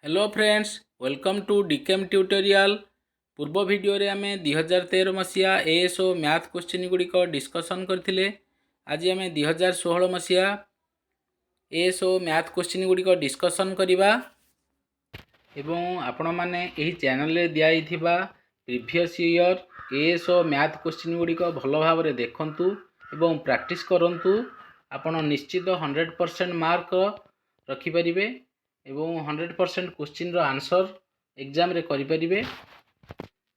Hello friends, welcome to DKM tutorial. पूर्व video रे आमे 2013 मसीहा एएसओ मैथ क्वेश्चन गुड़िक डिस्कसन करथिले। आज आमे 2016 मसीहा एएसओ मैथ क्वेश्चन गुड़िक डिस्कसन करिबा एवं आपण माने एही चैनल रे दियाइथिबा previous year ASO math question गुड़िक भलो भाव रे देखंतु एवं प्रैक्टिस करंतु। आपण निश्चित 100% मार्क रखि परिबे एवं 100% क्वेश्चन रो आंसर एग्जाम रे करि परिबे।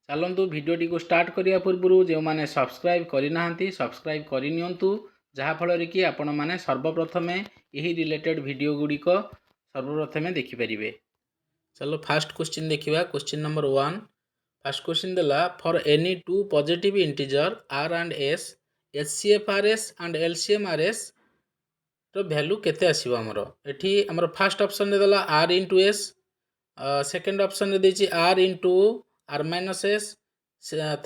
चलंतु वीडियोटी को स्टार्ट करिया पूर्व जो माने सब्सक्राइब करि नाहंती सब्सक्राइब करि नियंतु, जहा फल रे कि आपण माने सर्वप्रथमे एही रिलेटेड वीडियो गुडी को सर्वप्रथमे देखि परिबे। चलो फर्स्ट क्वेश्चन देखिबा। Question number 1। फर्स्ट क्वेश्चन देला for any two positive integer r and s, HCF rs and LCM rs तो वैल्यू केते आसीबो हमरो। एठी हमरो फर्स्ट ऑप्शन रे देला r into s, second option रे देछि r into r minus s,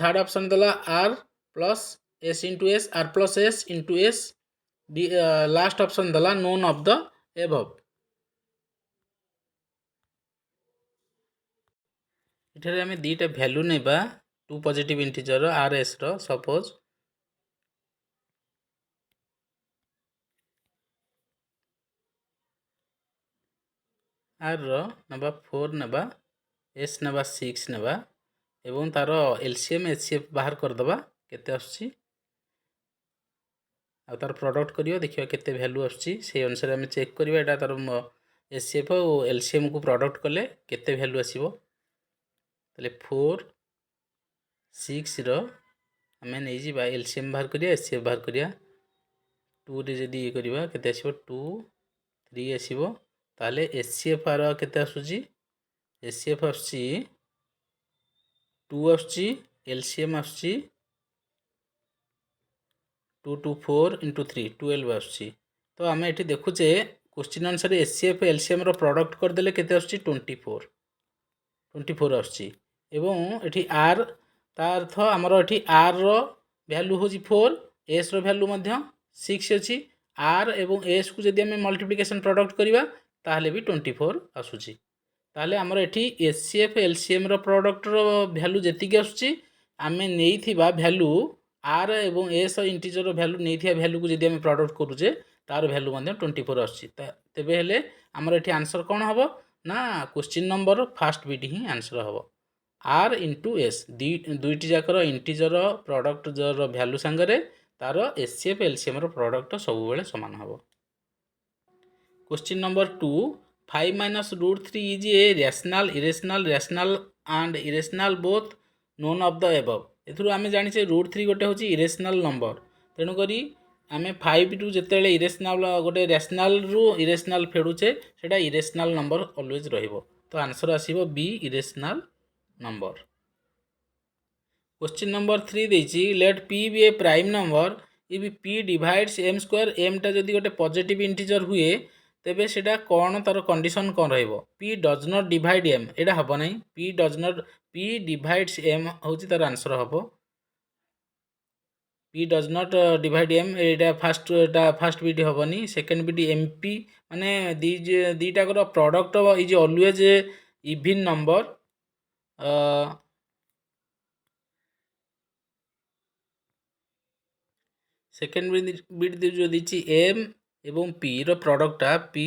third option देला r plus s into s, r plus s into s, last option देला नोन ऑफ द एबव। एठारे हमें दीटा वैल्यू नेबा two positive integer r s रो। Suppose r रो नबा 4 नबा, s नबा 6 नबा एवं तार एलसीएम एचसीएफ बाहर कर दबा केते आछी आ तार प्रोडक्ट करियो देखियो केते वैल्यू आछी। से अनुसार हम चेक करियो एटा तार एचसीएफ और एलसीएम को प्रोडक्ट कले केते वैल्यू आसीबो। तले 4 6 रो हमें नै जिबा एलसीएम बाहर करिया एचसीएफ बाहर करिया। 2 रे जदी ये करिवा केते आसीबो 2 3 आसीबो। ताले एचसीएफ आर केते आछुची, एचसीएफ आछी 2 आछी, एलसीएम आछी 2 2 4 into 3 12 आछी। तो आमे एठी देखुचे क्वेश्चन अनुसार एचसीएफ एलसीएम रो प्रोडक्ट कर देले केते आछी 24 आछी एवं एठी आर ता अर्थ हमरो एठी आर रो वैल्यू होजी 4, एस रो वैल्यू मध्य 6 अछि। आर एवं एस को जदी हमें मल्टीप्लिकेशन प्रोडक्ट करिवा ताहले भी 24 आसुची। ताहले हमरो एठी एचसीएफ एलसीएम रो प्रोडक्ट रो वैल्यू जेति के आसुची आमे नेइथिबा वैल्यू आर एवं एस इंटीजर वैल्यू नेइथिया वैल्यू को जदी हमें प्रोडक्ट करूचे तार वैल्यू मध्य 24 आसुची। तेबे हेले हमरो एठी आंसर कोन हबो ना क्वेश्चन नंबर फर्स्ट बीट ही आंसर हबो r into s। दुईटी जाकर इंटीजर प्रोडक्ट जर वैल्यू संगरे तार एचसीएफ एलसीएम रो प्रोडक्ट सब बेले समान हबो। Question number 2। 5 minus root 3 is a rational, irrational, rational and irrational both none of the above। एथुरु आमे जानि छे रूट 3 गोटे होची इरेशनल नंबर, तेनु करी आमे 5 टू जेतेले इरेशनल गोटे रैशनल रु इरेशनल फेडुचे सेटा इरेशनल नंबर ऑलवेज रहिबो। तो आंसर आसीबो b irrational number. Question number 3 देछि let p be a prime number if p divides m square. m टा जदी गोटे पॉजिटिव इंटीजर हुए तेबे सेटा कोन तार कंडीशन कोन रहइबो। p does not divide m एटा हबो नै, p does not p divides m होची तार आंसर हबो। p does not divide m एटा फर्स्ट बीट हबोनी। सेकंड बीट mp माने दीटा को product is always even number. Second bit जो दीची m एवं p रो प्रोडक्टटा p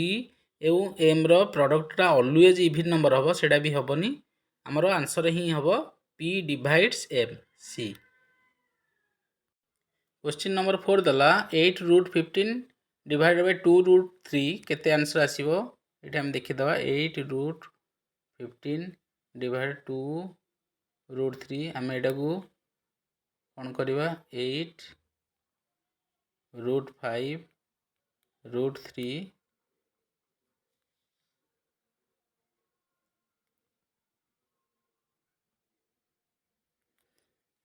एवं m रो प्रोडक्टटा ऑलवेज इवन नंबर हबो, सेटा भी हबोनी। हमरो आंसर ही हबो p divides m c। Question number 4 दला 8 रूट 15 डिवाइडेड बाय 2 रूट 3 केते आंसर आसीबो। एटा हम देखि दवा 8 रूट 15 डिवाइड 2 रूट 3 हम एटा को कोन करबा 8 रूट 5 रूट 3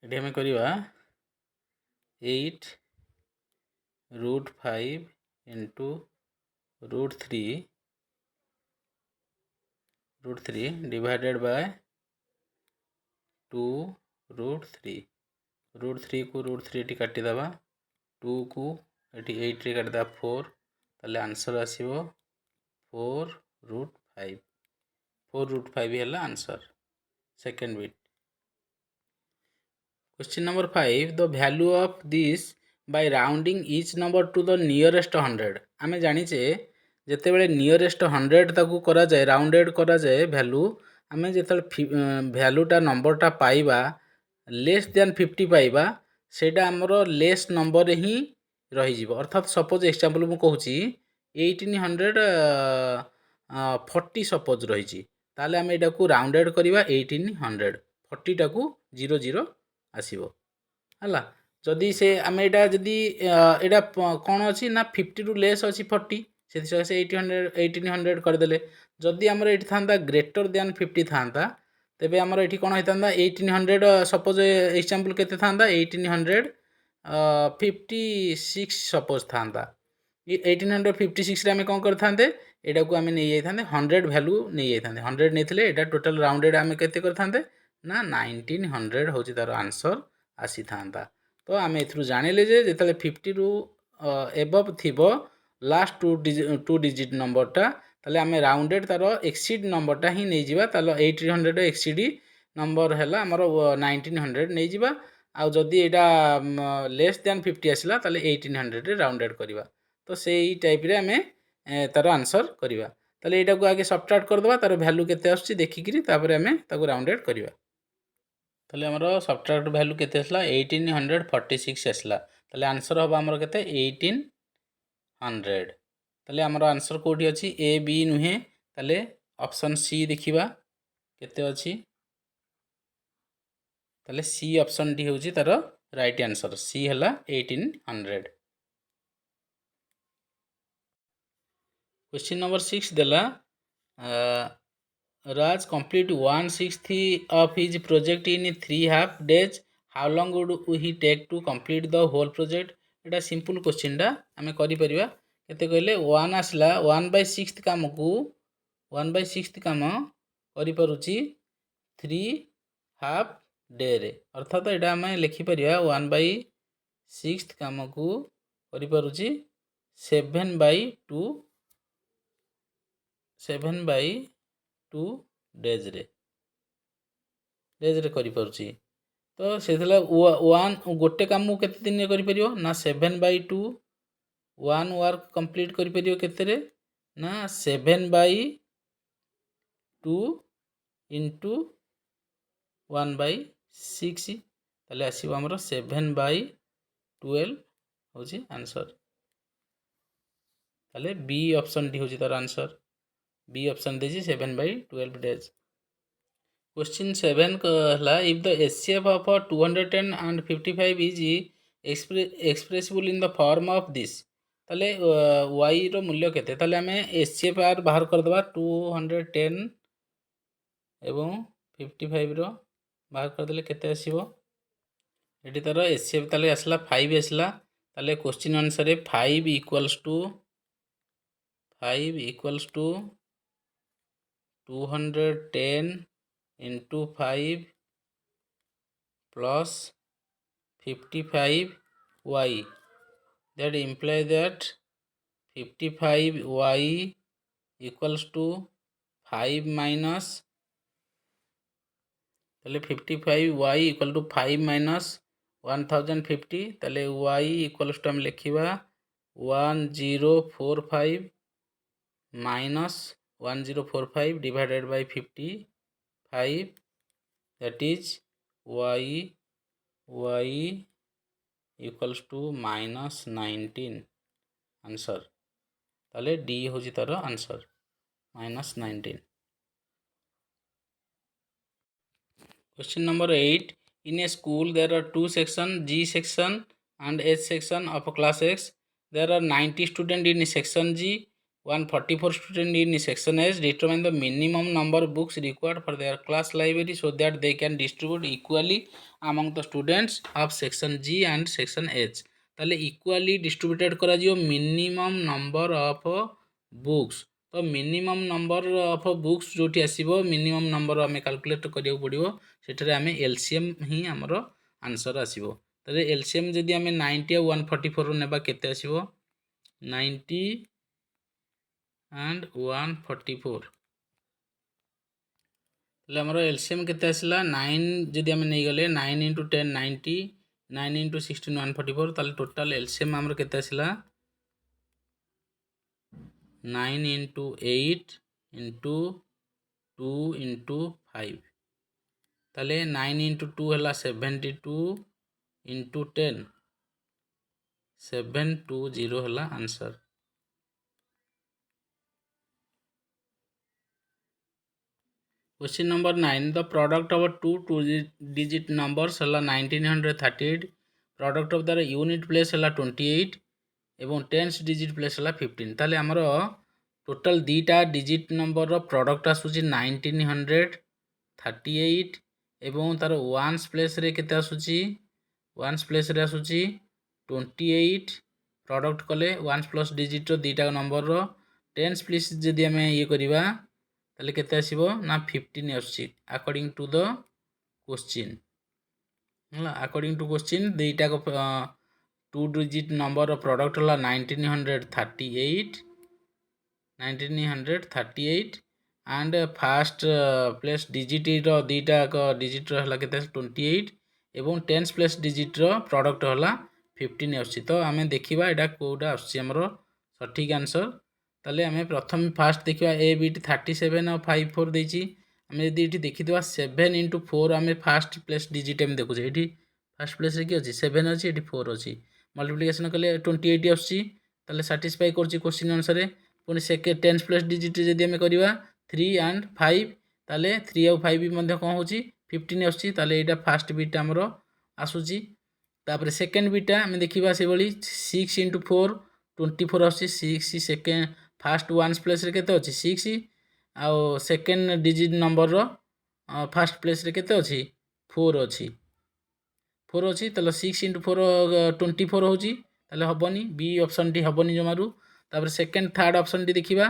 एटा हम करबा 8 root 5 into root 3 divided by 2 root 3। Root 3 को रूट 3 टी काटी दबा, 2 को एटी 8 रे काटी दबा 4, ताले आंसर आसीबो 4 रूट 5। 4√5 है answer second bit. Question number 5 the value of this by rounding etch number two the nearest 100। आम जाचे जितेबाला नियरेस्ट 100 ताकू करा जाए राउंडेड करा जाए वैल्यू आम जो वैल्यूटा नंबरटा पाइबा लेस दैन 50 पाइबा सेटा आमर लेस नंबर ही रही अर्थात सपोज एग्जांपल मु कहूँ 1840 सपोज रही ताले आम एटा को राउंडेड करवा 1800 40 टाकू 00 आसीबो हला। जदि से आम एटा जदि एटा कौन अच्छी ना 50 रु लेस अच्छी 40 से 1800 करदेले। जदि आमर ये था ग्रेटर दैन 50 था तेबे आमर ये कौन होता 1800 सपोज एग्जांपल केते था 1856 सपोज था 1856 रे आम कौन करते एटा को आम नहीं जाते 100 वैल्यू नहीं जाते 100 नहीं एटा टोटल राउंडेड आम केते करते ना 1900 हूँ तार आंसर आसी था। तो आम ए जानिले जे जिते 50 रु एबव थी लास्ट टू डिजिट नंबरटा ताले आम राउंडेड तार एक्सीड नंबरटा ही नहीं जावा ताले 1800 एक्सीड नंबर है आमर 1900 नहीं जावा। आउ जदि यहाँ लेस दैन 50 आसला ताले 1800 रे राउंडेड करवा। तो से टाइप रे आम तार आंसर करवा ताले एटा को आगे सबट्रैक्ट करदे तार वैल्यू केते आछी देखिकी तापर आम ताको राउंडेड करवा। ताले आमर सबट्रैक्ट वैल्यू केते आसला 1846 आसला ताले आंसर हम आमर केते 1800। ताले आमर आंसर कोठी अछि ए बी नुहे ताले ऑप्शन सी देखिबा केते अछि ताले सी ऑप्शन डी होची तार राइट आंसर सी हला 1800। क्वेश्चन नंबर 6 देला Raj complete 1/6 of his project in 3.5 days. How long would he take to complete the whole project? Etah simple question टा आम करिपरिबा केते कहले 1 आसला 1/6 काम को 1/6 काम करि परुची 3.5 डे रे अर्थात एटा आम लिखि परिबा 1/6 काम को करि परुची 7/2 डेज रे करि परुची। तो से वन गोटे काम केते दिन रे करि परियो ना 7/2 वन वर्क कंप्लीट करि परियो केते रे ना 7/2 इंटू 1/6 ताले आसीबो हमर 7/12 होची आंसर। ताले बी ऑप्शन डी होची तार आंसर बी ऑप्शन देजी 7/12 डेज। क्वेश्चन 7 कहला if the HCF of 210 and 55 is expressible in the form of this ताले वाई रो मूल्य केते ताले आमे एचसीएफ आर बाहर कर दबा 210 एवं 55 रो बाहर कर देले केते आसीबो एटी तार एचसीएफ ताले आसला 5 आसला ताले क्वेश्चन अनुसार 5 equals to 210 into 5 plus 55y that imply that 55y equals to 5 minus ताले 55y equal to 5 minus 1050 ताले y equals to हम लिखिबा 1045 minus 1045 divided by 55 that is y equals to minus 19 answer ताले D होची तार answer -19। Question number 8 in a school there are two sections G section and H section of class X. There are 90 students in section G 144 students in section H. Determine the minimum number of books required for their class library so that they can distribute equally among the students of section G and section H. ताले equally distributed करा जियो minimum number of books। तो minimum number of books जोटी आसीबो minimum number आमे calculate करियो पड़िबो सेठरे आमे एलसीएम ही हमर आंसर आसीबो। तले एलसीएम जदी आमे 90 और 144 नेबा केते आसीबो 90 and 144 ताले हमर एलसीएम केते आसला 9 जदि हम नै गले 9 * 10 90 9 * 16 144 ताले टोटल एलसीएम हमर केते आसला 9 * 8 * 2 * 5 ताले 9 * 2 हला 72 * 10 720 हला answer. Question number 9. The product of two-digit numbers है 1938. Product of the unit place है 28 एवं टेंस डिजिट प्लेस है 15। ताले आमर टोटल दीटा डिजिट नंबर प्रोडक्ट आसूची 1938 एवं तार वन्स प्लेस रे केते आसूची वन्स प्लेस रे आसूची 28 प्रोडक्ट कले वन्स प्लस डिजिट रो दीटा नंबर रो टेंस प्लेस जदि आमे ये करिबा ताले केते आसीबो ना 15 आसी अकॉर्डिंग टू द क्वेश्चन हला अकॉर्डिंग टू क्वेश्चन दीटा को to digit number row product हला 1938 एंड फर्स्ट प्लेस डिजिट रो दीटा को डिजिट रो हला केते 28 एवं टेंस प्लेस डिजिट रो प्रोडक्ट हला 15 आसी। तो आमे देखिबा एटा कोडा आसी हमरो सठिक आंसर। ताले आमे प्रथम फास्ट देखिबा ए बीट 37 और 54 देछि आमे यदि एठी देखिदवा 7 * 4 आमे फर्स्ट प्लेस डिजिट हम देखु जे एठी फर्स्ट प्लेस रे की अछि 7 अछि एठी 4 अछि मल्टीप्लिकेशन कले 28 आसी ताले सैटिस्फाई करछि क्वेश्चन आंसर रे। पुनी सेकेंड टेंस प्लेस डिजिट जदि आमे करिबा 3 and 5 ताले 3 और 5 भी मध्ये कोन होछि 15 आछि ताले एटा फर्स्ट बीट हमरो आसुछि। तापर सेकेंड बीटा आमे देखिबा से बळी 6 * 4 24 आछि 6 सेकेंड फर्स्ट वन्स प्लेस रे केते अछि 6 आउ second digit number row first place रे केते अछि 4 अछि 4 अछि तले 6 * 4 24 होछि तले हबनी बी ऑप्शन टी हबनी जमारू। तापर सेकेंड थर्ड ऑप्शन टी देखिबा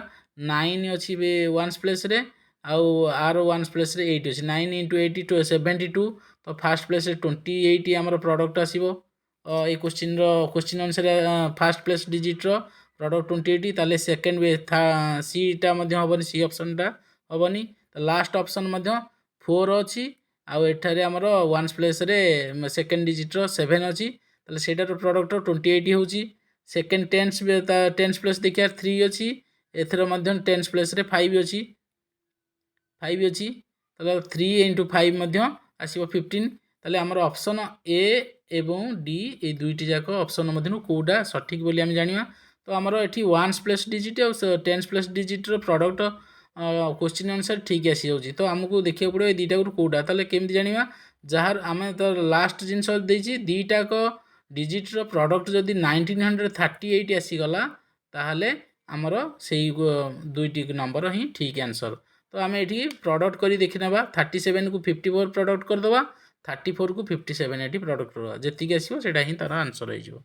9 अछि बे वन्स प्लेस रे आउ आर वन्स प्लेस रे 8 अछि 9 * 8 = 72 तो फर्स्ट प्लेस रे 28 हमर प्रोडक्ट आसीबो ए क्वेश्चन रो question answer first place digit रो प्रोडक्ट 28 ताले सेकेंड वे सी टा मध्ये हबनी सी ऑप्शन टा हबनी तो लास्ट ऑप्शन मध्ये 4 अछि आउ एठारे हमर वन्स प्लेस रे सेकेंड डिजिट रो 7 अछि ताले सेटा रो प्रोडक्ट 28 होछि। सेकेंड टेंस प्लेस देखिया 3 अछि एथरो मध्ये टेंस प्लेस रे 5 अछि 5 अछि ताले 3 * 5 मध्ये आसीबो 15 ताले हमर ऑप्शन ए एवं डी ए दुईटी जाक ऑप्शन मध्ये कोडा सठिक बोली हम जानिबा। तो हमर एठी वन्स प्लेस डिजिट और टेंस प्लेस डिजिट रो प्रोडक्ट क्वेश्चन आंसर ठीक आसी जाउची तो हमको देखिया पड़ो ए दीटा को कोडा ताले केमति जानिबा जहार आमे तो लास्ट जिंस देछि दीटा को डिजिट रो प्रोडक्ट जदी 1938 आसी गला ताहले हमर सेही दुईटी नंबर ही ठीक आंसर। तो आमे एठी प्रोडक्ट करी देखिनबा 37 को 54 प्रोडक्ट कर दबा 34 को 57 एठी प्रोडक्ट करबा जेति के आसीबो सेटा ही तार आंसर हो जिवो।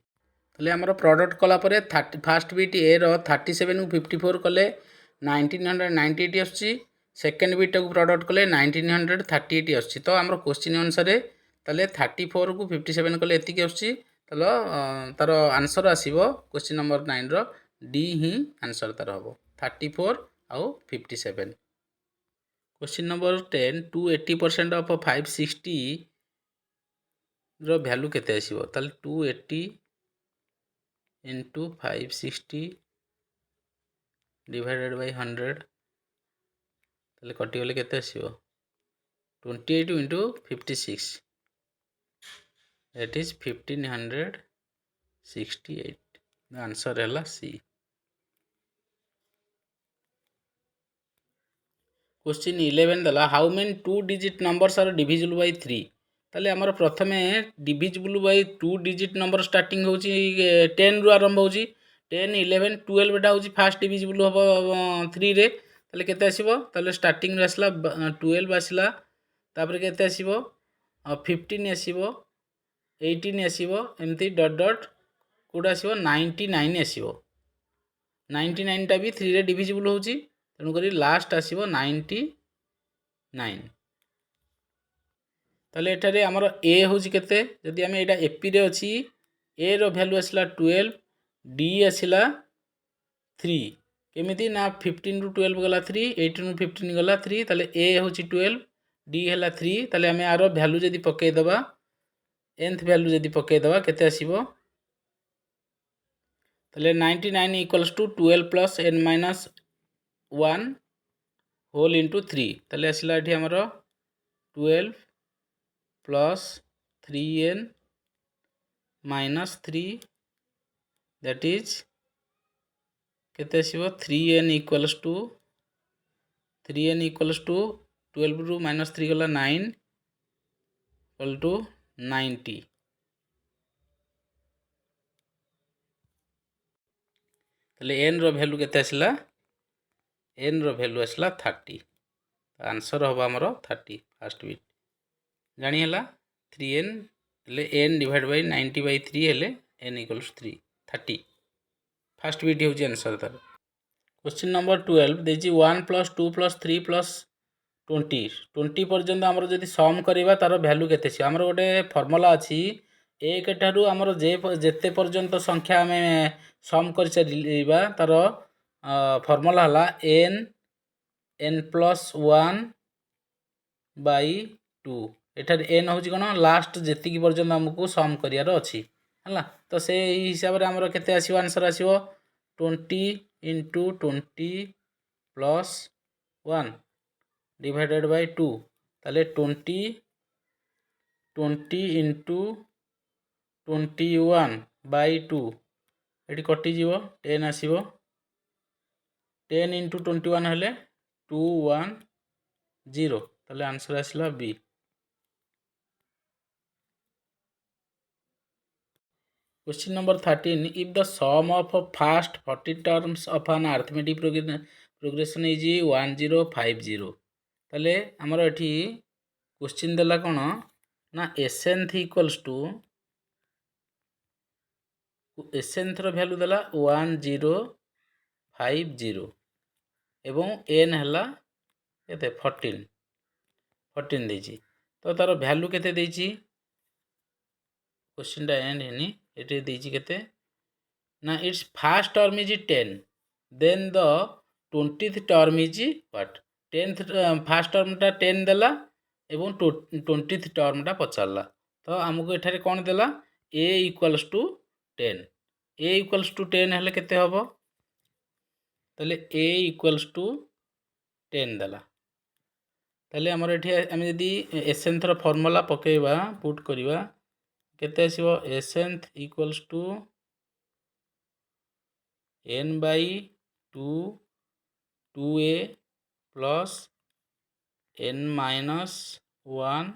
ताले हमर प्रोडक्ट कला परे फर्स्ट बीट ए रो 37 को 54 कले 1998 आछि सेकेंड बीट को प्रोडक्ट कले 1938 आछि तो हमर क्वेश्चन आंसर ताले 34 को 57 कले एति के आछि तलो तार आंसर आसीबो क्वेश्चन नंबर 9 रो डी ही आंसर तार हबो 34 आउ 57। क्वेश्चन नंबर 10 280% ऑफ 560 रो वैल्यू केते आसीबो ताले 280 into 560 divided by 100 ताले कटि गले केते आसीबो 28 into 56 that is 1568 the answer है C। क्वेश्चन 11 दला how many two digit numbers are divisible by 3 ताले हमर प्रथमे divisible by two digit number starting होची 10 रु आरंभ होची 10 11 12 एटा होची फास्ट डिविजिबल हो 3 रे ताले केते आसीबो ताले स्टार्टिंग रे आसला 12 आसला तापर केते आसीबो 15 आसीबो 18 आसीबो एमती डॉट डॉट कोड आसीबो 99 आसीबो 99 टा भी 3 रे डिविजिबल होची तेणु करी लास्ट आसीबो 99 ताले एठारे हमर ए होची केते जदि हमें एटा एपी रे अछि ए रो वैल्यू आसला 12 डी आसला 3 केमिति ना 15 रु 12 गला 3 18 रु 15 गला 3 ताले ए होची 12 डी है 3 ताले आम यार भैल्यू जदि पकईदे nth भैल्यू जदि पकईदे केते आसीबो ताले 99 equals to 12 plus n minus 1 whole into 3 ताले आसला ये आमर 12 plus 3n minus 3 that is केते आसीबो 3n इक्वल्स टू 12 रु माइनस 3 गला 9 इक्वल टू 90 ताले n रो वैल्यू केते आसला n रो वैल्यू आसला 30 आंसर होबा हमरो 30 फर्स्ट बिट जानि हला 3n ले n डिवाइड बाय 90 बाय 3 हेले n इक्वल्स 3 30 फर्स्ट बिट होची आंसर तार question number 12 देजी 1 plus 2 plus 3 plus 20 पर्यंत आमर जदि सम करबा तार वैल्यू केते छी हमर गोटे फार्मूला अछि एक ठारू आमर जेते पर्यंत संख्या आम सम कर चलिबा तार फार्मूला हला n प्लस 1 बाई 2 एठार n होची कोन लास्ट जेतिकी पर्यंत हमकु सम करियार अछि हला तो से हिसाब रे हमर केते आसीबो आंसर आसीबो 20 into 20 प्लस 1 डिवाइडेड बाय 2 ताले 20 into 21 बाई 2 ये कटि जीवो 10 आसीबो 10 into 21 हेले 210 ताले आंसर आसला B question number 13 if the sum of first 40 terms of an arithmetic progression is 1050 ताले हमर एठी क्वेश्चन देला कोन ना एसएनथ इक्वल्स टू एसएनथ रो वैल्यू देला 1050 एवं एन हला केते 14 देछि तो तार वैल्यू केते देछि क्वेश्चन टा एंड हेनी एटे देछि केते ना it's first term is 10 then the 20th term is what 10th first term टा 10 देला एवं 20th टर्म टा पचारला तो हमको एठारे कोन देला a equals to 10 a equals to 10 हेले केते हबो ताले a इक्वल्स टू 10 देला ताले हमर एठी हम यदि एसेंथ रो फार्मूला पकेबा पुट करिबा केते आसीबो s nth equals to n by 2 2a plus n minus 1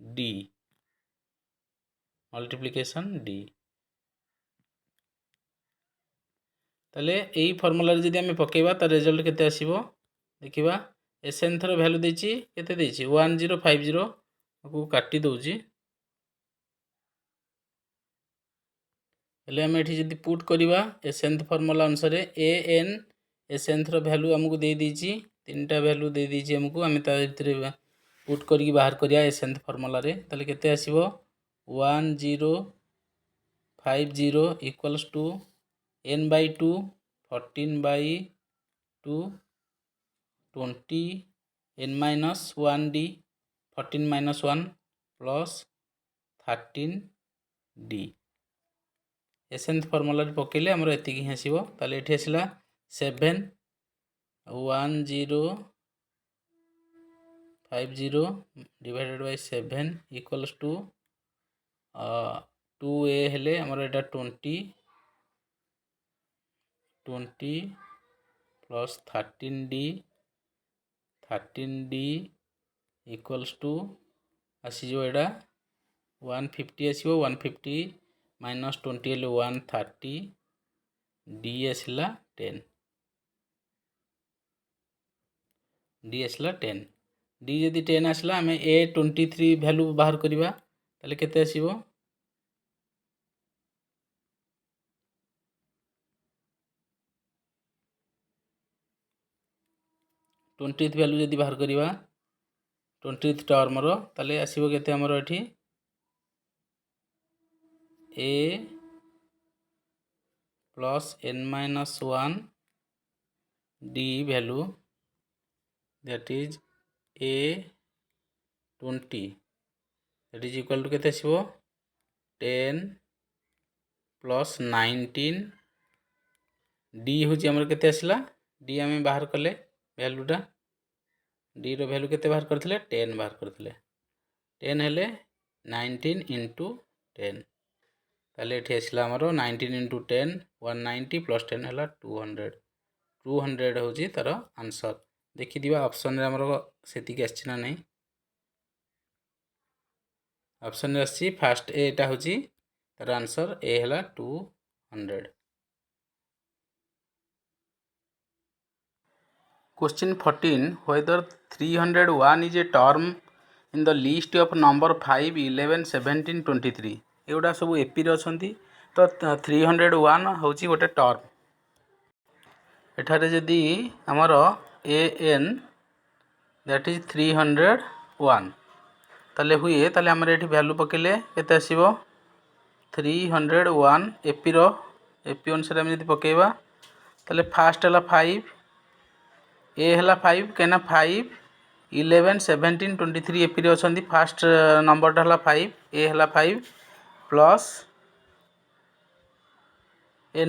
d multiplication d ताले एई फार्मूला रे जदि हम पकेबा त रिजल्ट केते आसीबो देखिबा एसेंथ रो वैल्यू देछि केते देछि 1050 को काटी दोछि हेले हम एठी जदि पुट करिबा एसेंथ फार्मूला अनुसार an एसेंथ रो वैल्यू हमकु दे दीछि तीनटा वैल्यू दे दीछि हमकु हम ता भितरे पुट करी बाहर करिया एसेंथ फार्मूला रे ताले केते आसीबो 1050 equals to n by 2 14 by 2 20 n minus 1 d 14 minus 1 plus 13 d एसेंथ formula रे पकेले हमर एति कि हसिबो ताले एठी आसीला 7 1050 divided by 7 equals to 2a हेले हमर एटा 20 plus 13d equals to आसीजो Etah 150 आसीबो 150 minus 20 हेले 130 d आसला 10 d आसला 10 d जदि 10 आसला हमें a 23 वैल्यू बाहर करिबा ताले केते आसीबो 20th वैल्यू जदि बाहर करिबा 20th टर्म रो ताले आसीबो केते हमरो एठी a plus n minus 1 d value that is A20 that is equal to केते आसीबो 10 प्लस 19 डी हूँ आमर केते आसला डी आम बाहर कले भैल्यूटा डी रो भैल्यू केते बाहर करथिले 10 बाहर करथिले 10 हेले 19 इंटू 10 ताले एठी आसला आमर 19 इंटू 10 190 प्लस 10 है 200 होची तार आंसर देखि दिबा ऑप्शन रे हमर सेति के आछि ना नहीं ऑप्शन रे आछि फर्स्ट ए एटा होची तार आंसर ए हला 200। Question 14 whether 301 is a term in the list of number 5 11 17 23 एगुड़ा सब एपी रे अछंती तो 301 होची गोटे टर्म एठारे जदि हमर an दैट इज 301 ताले हुए ताले हमर एठी वैल्यू पकेले केते आसीबो 301 एपी रो एपी अनुसार हम जदि पकेबा ताले फास्ट हला 5 ए हला 5 केना 5 11 17 23 एपी रे अछंती फास्ट नंबर हला 5 ए हला 5 प्लस n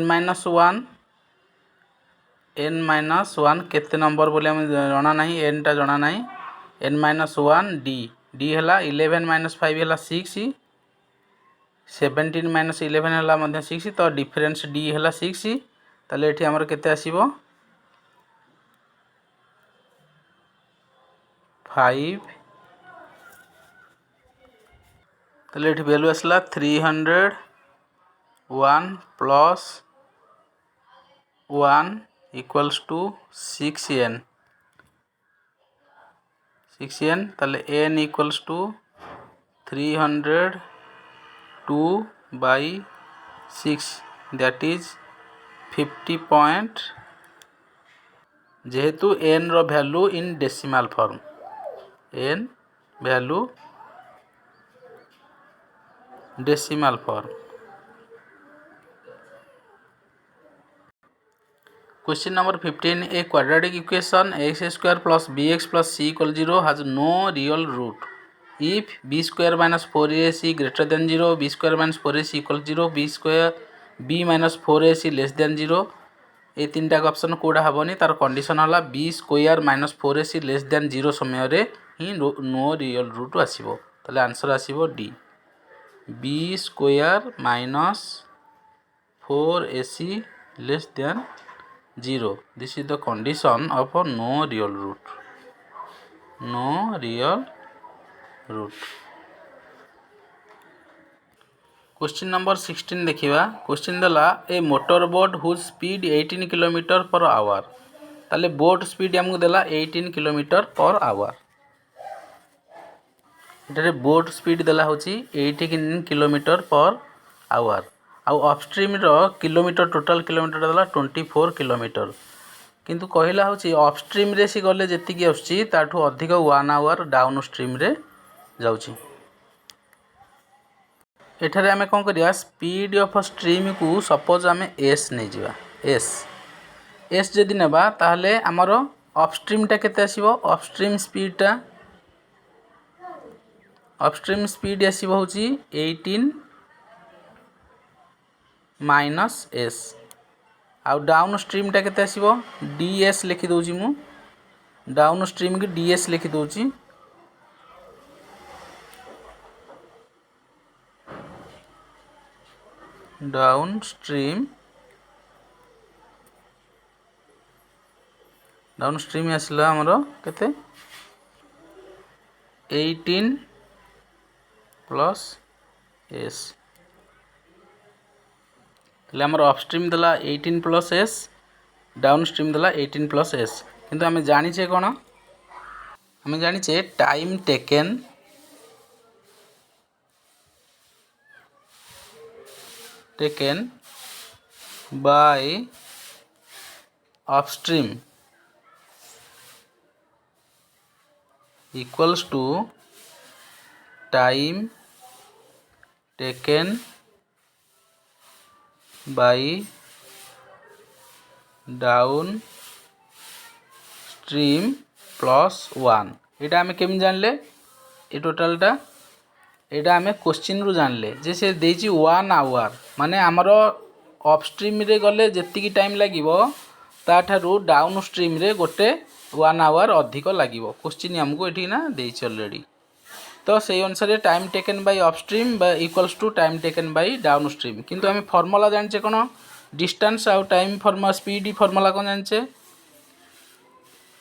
माइनस 1 केते नंबर बोले हम जाना नहीं n टा जाना नहीं n माइनस 1 डी डी हला 11 माइनस 5 हला 6 17 माइनस 11 हला मध्ये 6 तो डिफरेंस डी हला 6 ताले एठी हमर केते आसीबो 5 ताले एठी वैल्यू आसला 301 प्लस 1 इक्वल्स टू 6n ताले n equals to 302 by 6 that is 50 point जेहेतु n रो वैल्यू इन डेसिमल फॉर्म n वैल्यू decimal form. Question number 15 a quadratic equation x square plus bx plus c equal 0 has no real root if b square minus 4ac greater than 0 b square minus 4ac equal 0 b minus 4ac less than 0 ए तीन टाक option कोडा हबनी तार condition हला b square minus 4ac less than 0 समय रे ही नो रियल रूट आसीबो तले आंसर आसीबो D b square minus 4ac less than 0 this is the condition of no real root question number 16 देखिबा क्वेश्चन दला a motor boat whose speed 18 kilometre per hour ताले बोट स्पीड हमको देला 18 kilometre per our इधर boat speed देला होची 18 kilometre per our आउ अपस्ट्रीम रो किलोमीटर टोटल किलोमीटर देला 24 किलोमीटर किंतु कहला होची अपस्ट्रीम रे सी गले जेति की आउची ताठू अधिक 1 आवर डाउन स्ट्रीम रे जाउची एठारे आमे कोन करिया स्पीड ऑफ स्ट्रीम को सपोज आमे s नै जिवा s जदि नेबा ताहले हमरो अपस्ट्रीम टा केते आसीबो अपस्ट्रीम स्पीड आसीबो होची 18 माइनस s आ डाउन स्ट्रीम टा केते आसीबो ds लिखि दोची मु डाउन स्ट्रीम की ds लिखि दोची डाउन स्ट्रीम आसला हमरो केते 18 प्लस s तले हमरो अपस्ट्रीम दला 18 प्लस s डाउन स्ट्रीम दला 18 प्लस s किंतु हमें जानि छे कोन हमें जानि छे time taken by upstream equals to time taken by down stream plus 1 यहाँ आम केमी जानले ये टोटालटा यहाँ आम क्वेश्चन रु जानले जे से देछि 1 आवर माने आमर अपस्ट्रीम रे गले जेतिकी टाइम लागिवो ताठारु डाउन स्ट्रीम रे गोटे 1 आवर अधिक लागिवो क्वेश्चन हमको एठी ना देछि ऑलरेडी। तो से अनुसार time taken by upstream equals to time taken by downstream किंतु आम फॉर्मूला जानचे कोन डिस्टेंस आउ टाइम फॉर्मूला स्पीड फॉर्मूला कोन जानचे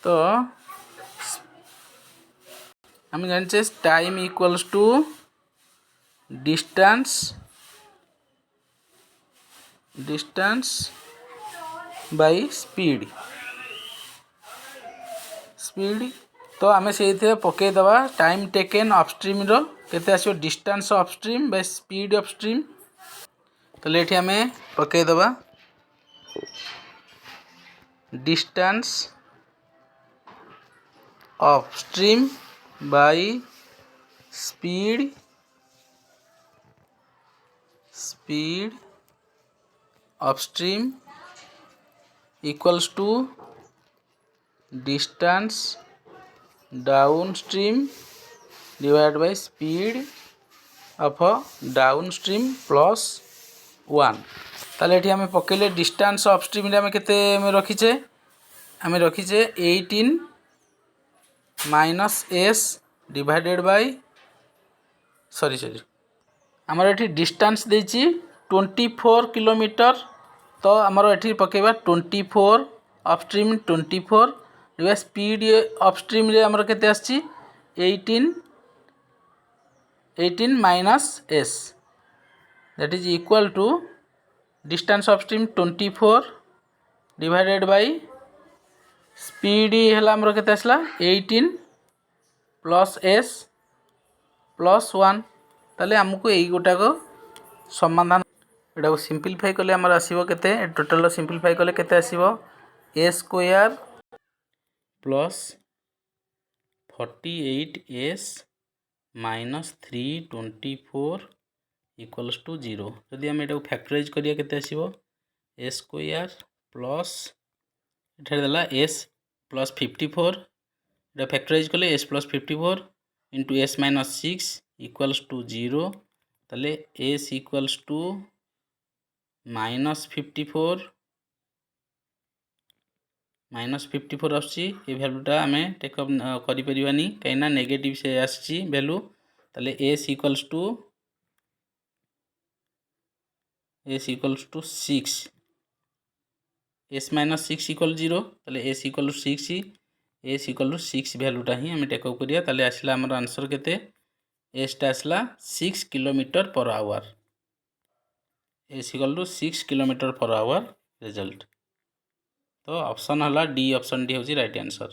तो हम जानचे time equals to distance by speed तो आम से पकई दबा टाइम टेकन अपस्ट्रीम रो केते आसो distance upstream by speed upstream तो ये आम पकई दबा distance upstream by speed upstream equals to distance downstream divide by speed of downstream plus 1 ताले ये आम पकेले डिस्टेंस अपस्ट्रीम रे आम केते रखीचे आम रखीचे 18 minus S divided by sorry आमर ये डिस्टेंस देछि 24 किलोमीटर तो आमर ये पकेबा 24 अपस्ट्रीम 24 स्पीड अपस्ट्रीम रे आमर केते आछि 18 minus s that is equal to distance upstream 24 divided by speed है आमर केते आसला 18 प्लस एस प्लस 1 ताले हमको यही गोटा को समाधान एटा को सिंपलीफाई कले आमर आसीबो केते टोटल सिंपलीफाई कले केते आसीबो a square plus 48s minus 324 equals to 0 जदि आम एटा को फैक्टराइज करिया केते आसीबो ए स्क्वायर प्लस एठा देला s प्लस 54 एटा फैक्टराइज कले s plus 54 into s minus 6 equals to 0 ताले s इक्वल्स टू माइनस 54 आछी ये भैल्यूटा आम टेकअप करें कहीं नेगेटिव से आसी भैल्यू ताले s equals to 6 s minus 6 equal 0 ताले s इक्वल 6 भैल्यूटा ही आम टेकअप करिया ताले आसला आमर आंसर केते s टा आसला 6 kilometre per hour s equal to 6 kilometre per hour result. तो ऑप्शन हला डी ऑप्शन डी होची right answer.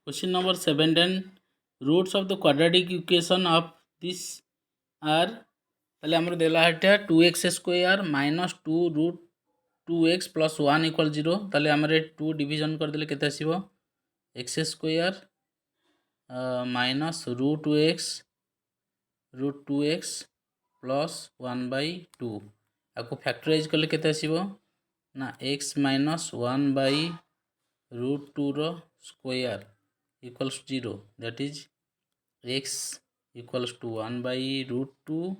Question number 17 roots of the quadratic equation of this are ताले हमर देला हटा 2x square minus 2 root 2x plus 1 equal 0 ताले हमर 2 division कर देले केते आसीबो x square minus root 2x plus 1/2 आपको फैक्टराइज कले केते आसीबो ना x माइनस 1/√2 रो square equals 0 that is x equals to 1/√2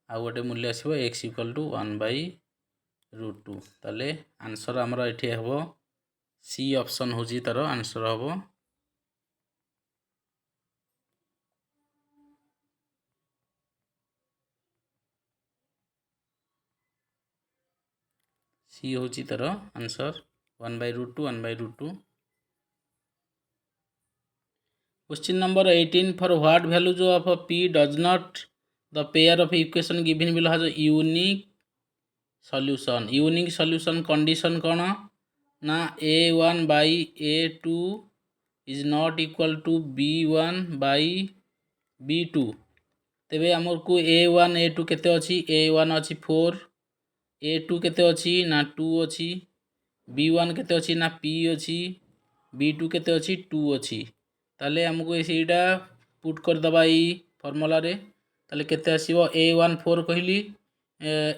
आ गोटे मूल्य आसीबो x इक्वल टू 1/√2 ताले आंसर हमर एठी हबो सी ऑप्शन होजी तार आंसर हबो सी होची तार answer 1/√2 1/√2। Question number 18 for what values of p does not the pair of equation given below has unique solution condition कौन ना a1/a2 is not equal to b1/b2 तेबे हमको a1 a2 केते अछि a1 अछि 4 a2 केते अछि ना 2 अछि b1 केते अछि ना p अछि b2 केते अछि 2 अछि ताले हमको एसीटा पुट कर दबा ई फार्मूला रे ताले केते आसीबो a1 4 कहली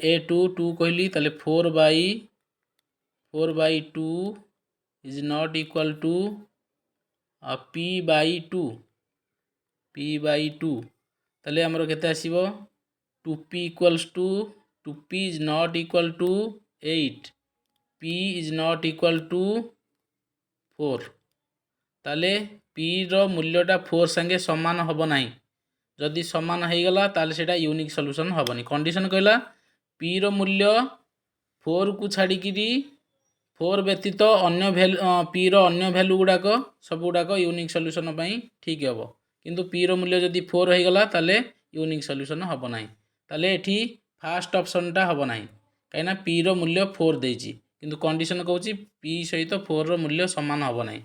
a2 2 कहली ताले 4/2 is not equal to p/2 p/2 ताले हमरो केते आसीबो 2p equals to 2p is not equal to 8 p is not equal to 4 ताले p रो मूल्यटा 4 संगे समान होबो नाही जदि समान हो गला ताले सेटा यूनिक सॉल्यूशन होबनी कंडीशन कहला p रो मूल्य 4 को छाड़ी किरी 4 व्यतीत अन्य वैल्यू p रो अन्य वैल्यू गुडाक सब गुडाक यूनिक सॉल्यूशन पई ठीक हेबो किंतु p रो मूल्य जदि 4 हो गला ताले यूनिक सॉल्यूशन होबो नाही ताले एठी फर्स्ट ऑप्शन टा होबो नाही काइना p रो मूल्य 4 देछि किंतु कंडीशन कहउछि p सहित 4 रो मूल्य समान होबो नाही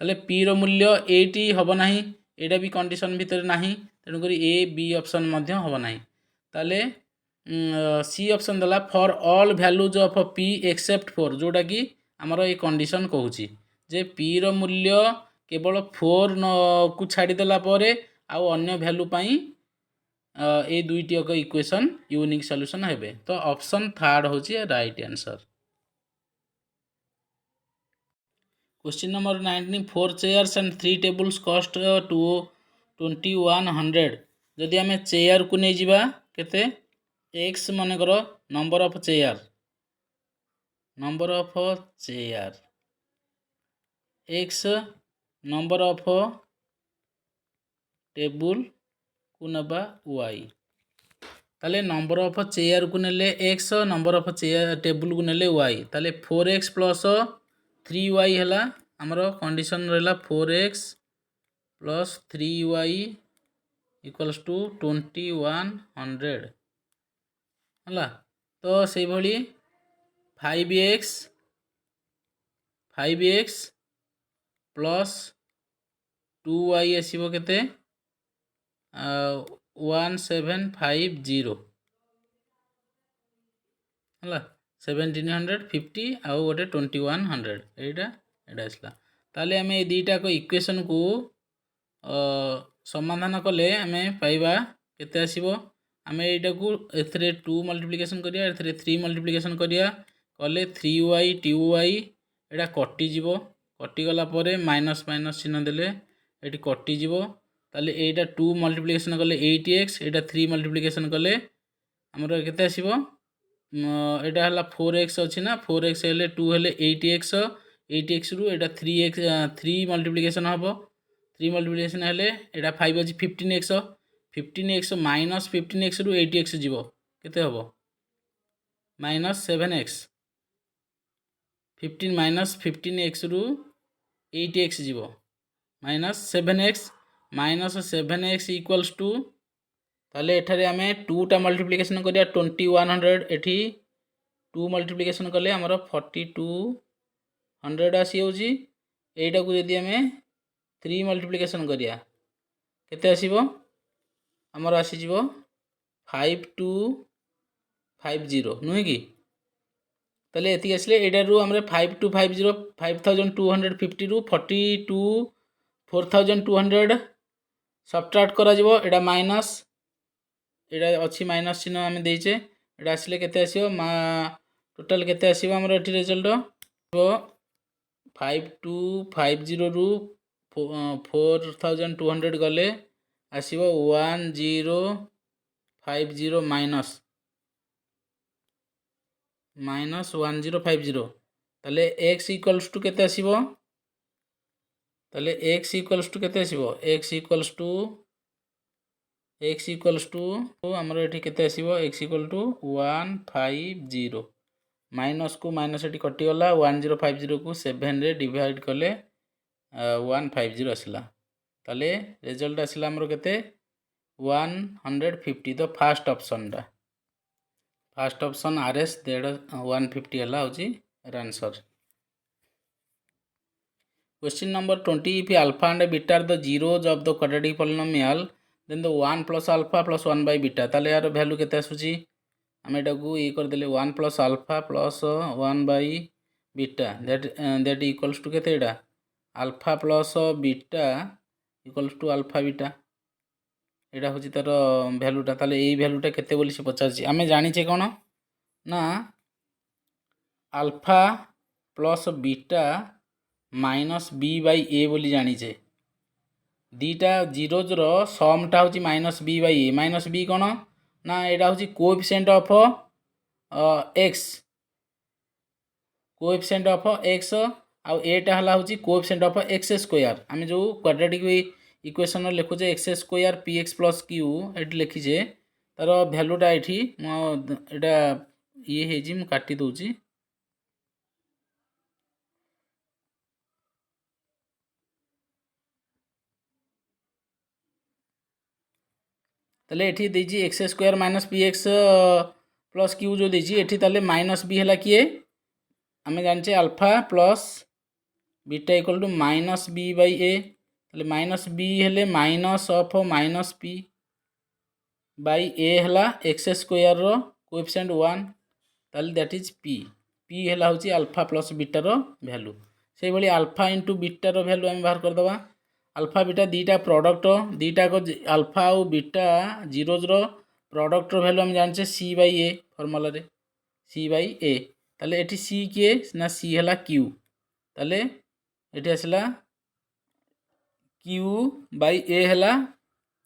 ताले p रो मूल्य 8 होबो नाही एटा भी कंडीशन भीतर नाही तेणु करी a b ऑप्शन मध्य होबो नाही ताले सी ऑप्शन दला for all values of p except 4 जोटा कि आमर ये कंडीशन कहूँ जे p रो मूल्य केवल 4 को छाड़ी देला परे आउ अन्य वैल्यू पाई ए दुईटी एक इक्वेशन यूनिक सॉल्यूशन हेबे तो ऑप्शन थर्ड होची right answer. Question number 19 4 chairs and 3 tables cost 2100 जदि आम चेयर को नहीं जिबा केते एक्स मन कर number of chair x number of table को नबा वाई ताले नंबर ऑफ चेयर को नेले x number of chair table को नेले वाई ताले 4x प्लस 3y है आमर कंडीशन रहा 4x plus 3y equals to 2100 है तो से भली 5x प्लस 2y आसीबो केते 1750 है 1750 आउ गोटे 2100 एटा आसला ताले आम ये दुईटा को इक्वेशन को समाधान कले आम पाइबा केते आसीबो आम एटा को एथरे 2 मल्टीप्लिकेशन करिया एथरे 3 मल्टीप्लिकेशन करिया कले 3y 2y एटा कटि जीवो कटि गला परे माइनस माइनस चिन्ह देले एटी कटि जीवो ताले एटा 2 मल्टीप्लिकेशन कले 8x एटा 3 मल्टीप्लिकेशन कले हमरो केते आसीबो एटा हला 4x अछि ना 4x हेले 2 हेले 8x रु एटा 3x 3 मल्टीप्लिकेशन हबो 3 मल्टीप्लिकेशन हेले एटा 5 अछि 15x माइनस 15x रु 8x जीवो केते हबो माइनस 7x 15 माइनस 15x रु 8x जीवो माइनस 7x इक्वल्स टू ताले एठारे आमे 2 टा मल्टीप्लिकेशन करिया 2100 एठी 2 मल्टीप्लिकेशन कले हमर 4200 आसी होजी एटा को यदि आमे 3 मल्टीप्लिकेशन करिया केते आसीबो हमर आसी जीवो 5250 नुहे कि ताले एति आसले एटा रु हमरे 5250 5250 रु 42 सबट्रैक्ट करा जिवो एटा माइनस एटा अछि माइनस चिन्ह आमे देइचे एटा आसले केते आसीबो टोटल केते आसीबो हमर एठी रिजल्ट 5250 रु 4200 गले आसीबो 1050 माइनस 1050 ताले x इक्वल्स टू केते आसीबो ताले x इक्वल्स टू केते आसीबो x इक्वल्स टू हमर एठी केते आसीबो x इक्वल टू 150 माइनस को माइनस एठी कटि गला 1050 को 7 रे डिवाइड कले 150 आसला ताले रिजल्ट आसला हमर केते 150 तो फर्स्ट ऑप्शन RS 150 हला होची answer. Question number 20 if alpha and beta are the zeros of the quadratic polynomial then the 1 plus alpha plus 1 by beta ताले यार वैल्यू केते आसुची हम एटा को ये कर देले 1 plus alpha plus 1 by beta that equals to केते एटा alpha plus beta equals to alpha beta एटा होची तार वैल्यूटा ताले एई वैल्यूटा केते बोली से पचारची आमे जानि छे कोन ना alpha plus beta minus b by a बोली जानिचे दीटा जीरोज रो समटा होची minus b by a minus b कौन ना एटा होची coefficient of x coefficient of x आउ एटा हला होची कोएफिशिएंट ऑफ एक्स स्क्वायर आमे जो क्वाड्रेटिक इक्वेशन लिखुचे x square p x plus q एटी लिखिचे तार भैल्यूटा एटी एटा ये हेजी मु काटी दउची ताले एटी देजी x square minus p x plus q जो देजी एटी ताले माइनस बी हला किए आमे जानचे alpha plus beta equal to minus b by a ताले माइनस बी हेले minus of minus p by a हला एक्स स्क्वायर रो कोएफिशिएंट 1 ताले दैट इज पी पी हला होची अल्फा प्लस बीटा रो वैल्यू से भली अल्फा इनटू बीटा रो वैल्यू हम बाहर कर दबा अल्फा बीटा दीटा प्रोडक्ट दीटा को अल्फा और बीटा जीरोज रो प्रोडक्ट रो वैल्यू हम जानचे सी बाई ए फॉर्मूला रे सी बाई ए ताले एटी सी किए ना सी हला क्यू ताले एटी आसला क्यू बाई ए हला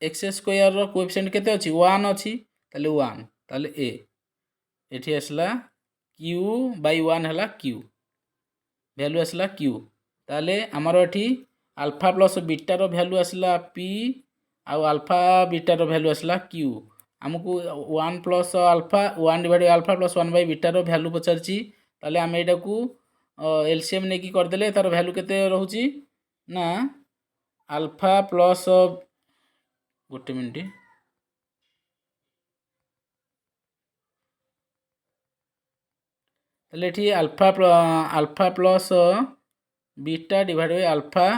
एक्स स्क्वायर रो कोएफिशिएंट केते अछि 1 अछि ताले 1 ताले ए एटी आसला क्यू बाई 1 हला क्यू वैल्यू आसला क्यू ताले हमर एटी अल्फा प्लस बीटा रो वैल्यू आसला पी आउ अल्फा बीटा रो वैल्यू आसला क्यू हमको 1 plus alpha 1 divide alpha plus 1 by beta रो वैल्यू पचारची ताले आमे एटा को एलसीएम नेकी कर देले तार वैल्यू केते रहउची ना अल्फा प्लस गोटे मिनट ताले एठी alpha plus beta divide by alpha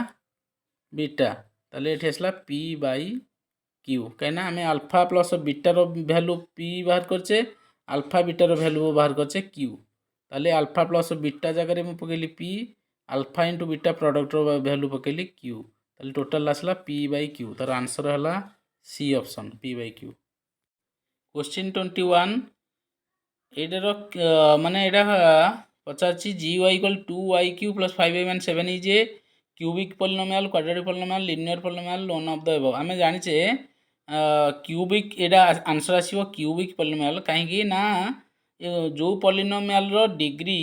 beta ताले एठी आसला पी बाई क्यू कहना आमे अल्फा प्लस बीटा रो वैल्यू पी बाहर करचे अल्फा बीटा रो वैल्यू बाहर करचे क्यू ताले अल्फा प्लस बीटा जगह रे मु पकेली p alpha into beta product रो वैल्यू पकेली क्यू ताले टोटल आसला पी बाई क्यू तार आंसर हला C option p by q question 21 एटार माने एटा पचारची g y equal 2yq plus 5y-7 is a cubic polynomial quadratic polynomial linear polynomial none of the above आमे जानिचे क्यूबिक एटा आंसर आसीबो क्यूबिक पॉलिनोमियल काहेकि ना जो पॉलिनोमियल रो डिग्री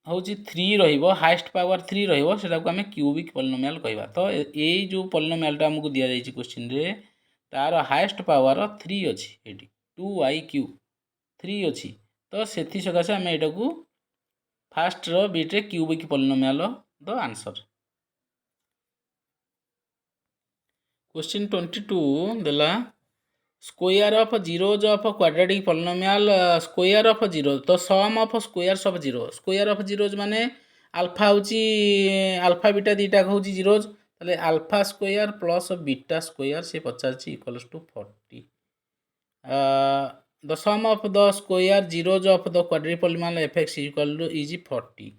होची 3 रहिबो हाईएस्ट पावर 3 रहिबो सेटा को आमे क्यूबिक पॉलिनोमियल कहबा तो एई जो पॉलिनोमियल टा हमकु दिया जाईची क्वेश्चन रे तार हाईएस्ट पावर 3 अछि एटी 2yq 3 अछि तो सेथि सकासे आमे एटा को फर्स्ट रो बीट रे cubic polynomial the answer question 22 देला square of zeros of quadratic polynomial square of zero तो sum of squares of zero square of zeros माने अल्फा होची अल्फा बीटा दीटा होची जीरोज ताले alpha square plus beta square से पचारची equals to 40 the sum of the square zeros of the quadratic polynomial f x equal to is 40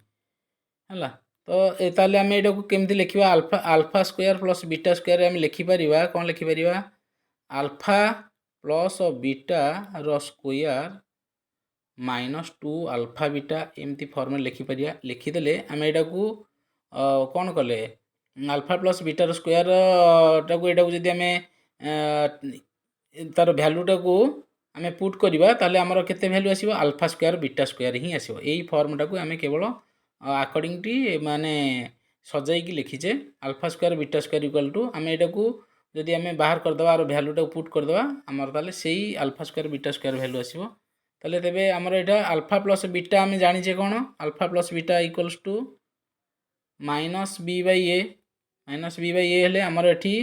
हला तो एताले आमे एटा को केमति लिखिबा alpha alpha square plus beta square आमे लिखि परिबा कोन लिखि परिबा अल्फा प्लस बीटा रो स्क्वायर माइनस 2 अल्फा बीटा एमती फॉर्म लिखि परिया लिखिदेले आमे एटा को कोन कले अल्फा प्लस बीटा रो स्क्वायर टा को एटा को जदी आमे तार वैल्यू टा को आमे पुट करिबा ताले हमर केते वैल्यू आसीबो अल्फा स्क्वायर बीटा स्क्वायर ही आसीबो एई फॉर्म टा को आमे केवल अकॉर्डिंग टू माने सजाई की लिखिचे alpha square beta square equal to आमे एटा को जदि आमे बाहर कर दबा और वैल्यू टा पुट कर दबा हमर ताले सेही alpha square beta square value आसीबो ताले तेबे हमर एटा अल्फा प्लस बीटा आमे जानि जे कोन alpha plus beta equals to minus b by a हेले हमर एठी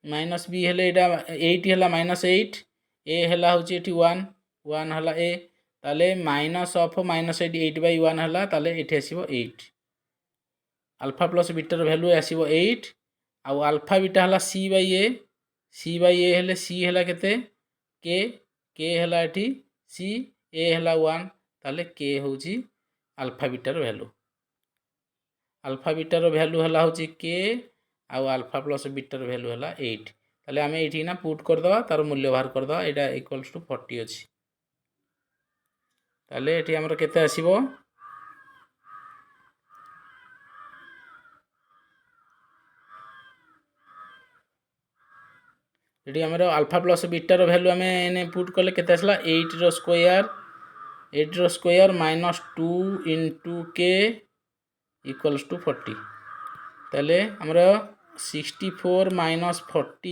माइनस बी हेले एटा 8 हला माइनस 8 ए हला होची एठी 1 1 हला ए ताले माइनस ऑफ माइनस 8 बाई 1 हला ताले एठी आसीबो 8 अल्फा प्लस बीटा रो वैल्यू आसीबो 8 आ अल्फा बीटा हला सी बाई ए हेले सी हला केते के हला एठी सी ए हला 1 ताले के होची अल्फा बीटा रो वैल्यू अल्फा बीटा रो वैल्यू हला होची के आ अल्फा प्लस बीटा रो वैल्यू हला 8 ताले आमे एठी ना पुट कर दवा तार मूल्य बाहर कर दवा एटा इक्वल्स टू 40 अछि ताले एठी हमर केते आसीबो ये आमर अल्फा प्लस बीटार भैल्यू आम एने पुट कले केते आसला 8 रो स्क्वायर माइनस 2 इंटू के इक्वल्स टू 40 ताले आमर 64 माइनस 40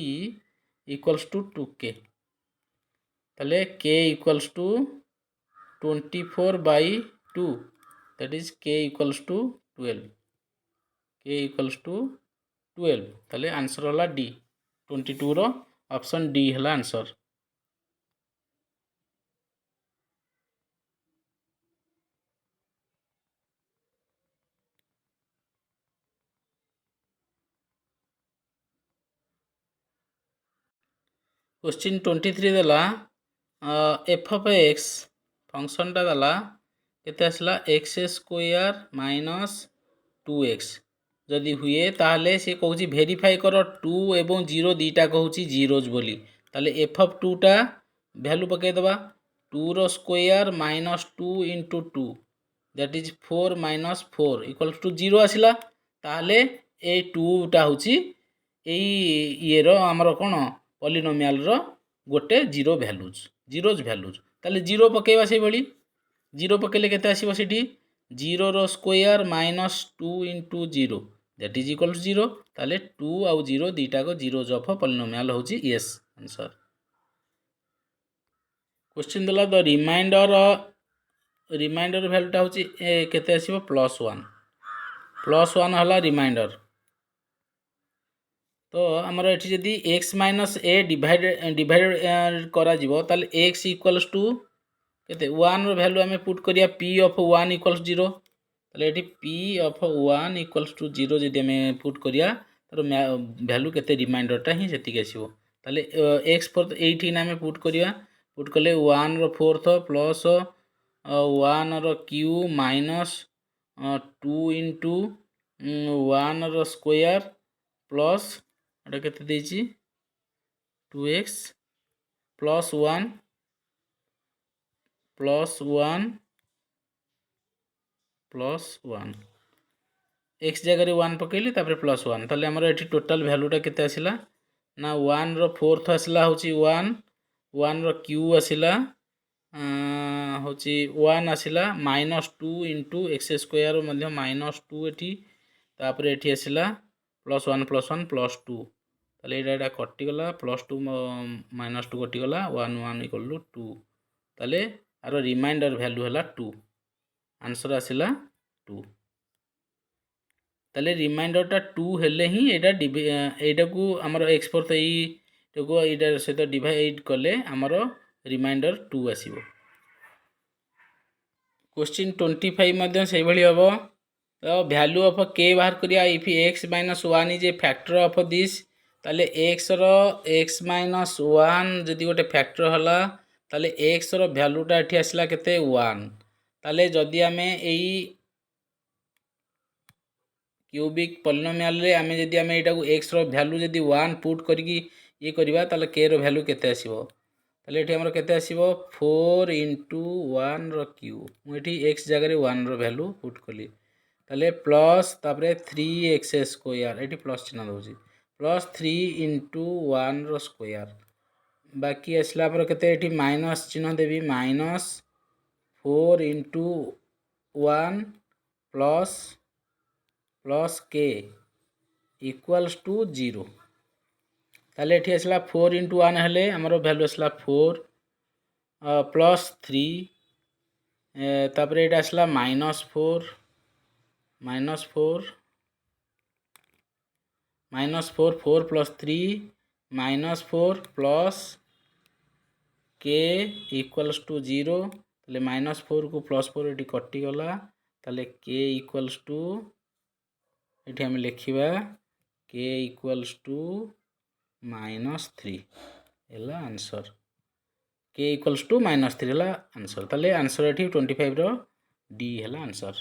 इक्वल्स टू 2k ताले k equals to 24 by 2 that is k equals to 12 k equals to 12 ताले आंसर होला डी 22 रो ऑप्शन डी हला आंसर। क्वेश्चन 23 देला एफ ऑफ एक्स फंक्शन टा देला केते आसला एक्स स्क्वायर माइनस 2x जदि हुए ताहले से कहूँ भेरीफाई कर 2 एवं 0 दीटा कहूँ जीरोज बोली ताले एफ ऑफ 2 टा भैल्यू पकईदबा 2 रो square minus 2 into 2 that is 4 minus 4 equals to 0 आसला ताहले ए 2 टा हूँ ये आमर कौन पॉलिनोमियल रो गोटे जीरो भैल्यूज ताले जीरो पकेबा से भली जीरो पकेले केते आसीबो सेठी 0 रो square minus 2 into 0 that is equal to 0 ताले 2 आउ 0 दीटा को जीरोज ऑफ पॉलिनोमियल होची यस आंसर। क्वेश्चन देला द रिमाइंडर वैल्यूटा होची केते आसीबो +1 हला रिमाइंडर तो आमर ये जदि एक्स माइनस ए डिवाइड करा जिवो ताले एक्स इक्वल्स टू केते 1 रो वैल्यू आमे पुट करिया p ऑफ 1 इक्वल्स 0 ताले एठी p ऑफ 1 इक्वल्स टू 0 जदि आमे पुट करिया तर वैल्यू केते रिमाइंडरटा ही सेति आसीबो ताले x फोर्थ 18 आमे पुट करिया पुट कले 1 रो फोर्थ प्लस 1 रो क्यू माइनस 2 इंटू 1 रो स्क्वायर प्लस एटा केते देछि 2x plus 1 plus 1 plus 1 x जगह 1 पकेली तापर प्लस 1 ताले हमर एठी टोटल वैल्यूटा केते आसिला ना 1 रो फोर्थ आसिला होची 1 रो क्यू आसिला होची 1 आसिला -2 इंटू एक्स स्क्वायर मध्य -2 एठी तापर एठी आसिला +1 +1 +2 ताले एटा कटिगला +2 -2 कटिगला 1 1 इक्वल टू 2 ताले आरो रिमाइंडर वैल्यू हला 2 आंसर आसिला 2 ताले रिमाइंडरटा 2 हेले ही एटा को हमर एक्स फोर्थ को एटा सहित डिवाइड कले हमर रिमाइंडर 2 आसीबो। क्वेश्चन 25 मध्य से भली हबो तो वैल्यू ऑफ k बाहर करिया if x minus 1 is a factor of this ताले x रो x माइनस 1 जदि गोटे फैक्टर हला ताले x रो वैल्यूटा एठी आसला केते 1 ताले जदि आमे एई क्यूबिक पॉलिनोमियल रे आमे जदि आमे एटा को x रो वैल्यू जदि 1 पुट करिकी ये करबा ताले k रो वैल्यू केते आसीबो ताले एठी हमर केते आसीबो 4 इंटू 1 रो क्यू मु एठी x जगह रे 1 रो वैल्यू पुट कली ताले प्लस तापरे 3x स्क्वायर एठी प्लस चिन्ह दोजी प्लस 3 इंटू 1 रो स्क्वायर बाकी आसला पर केते एठी माइनस चिन्ह देबी -4 into 1 plus plus k equals to 0 ताले एठी आसला 4 इंटू 1 हेले हमरो वैल्यू आसला 4 प्लस 3 तापरे एटा आसला -4 4 plus 3 -4 plus k equals to 0 ताले -4 को +4 एटी कटि गला ताले k इक्वल्स टू एटी हम लिखिबा k इक्वल्स टू -3 एला आंसर k इक्वल्स टू -3 एला आंसर ताले आंसर एटी 25 रो डी एला आंसर।